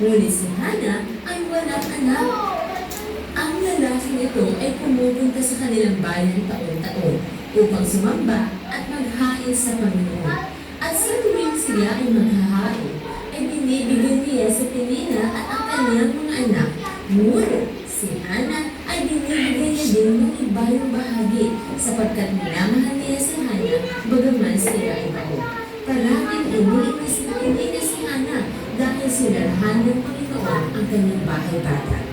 Ngunit si Hana ay walang anak. Ang lalaking ito ay pumupunta sa kanilang bayan taon-taon upang sumamba at maghain sa Panginoon. At sa tuwing sila ay maghahain, ay binibigyan niya sa Penina at ang kanyang mga anak. Ngunit si Hana ay binibigyan niya din ng ibayong bahagi sapagkat minamahal niya si Hana bagaman sila ay bago. Paranging iniinis si Hana dahil sinarahan ng Panginoon ang kanyang bahay-bata.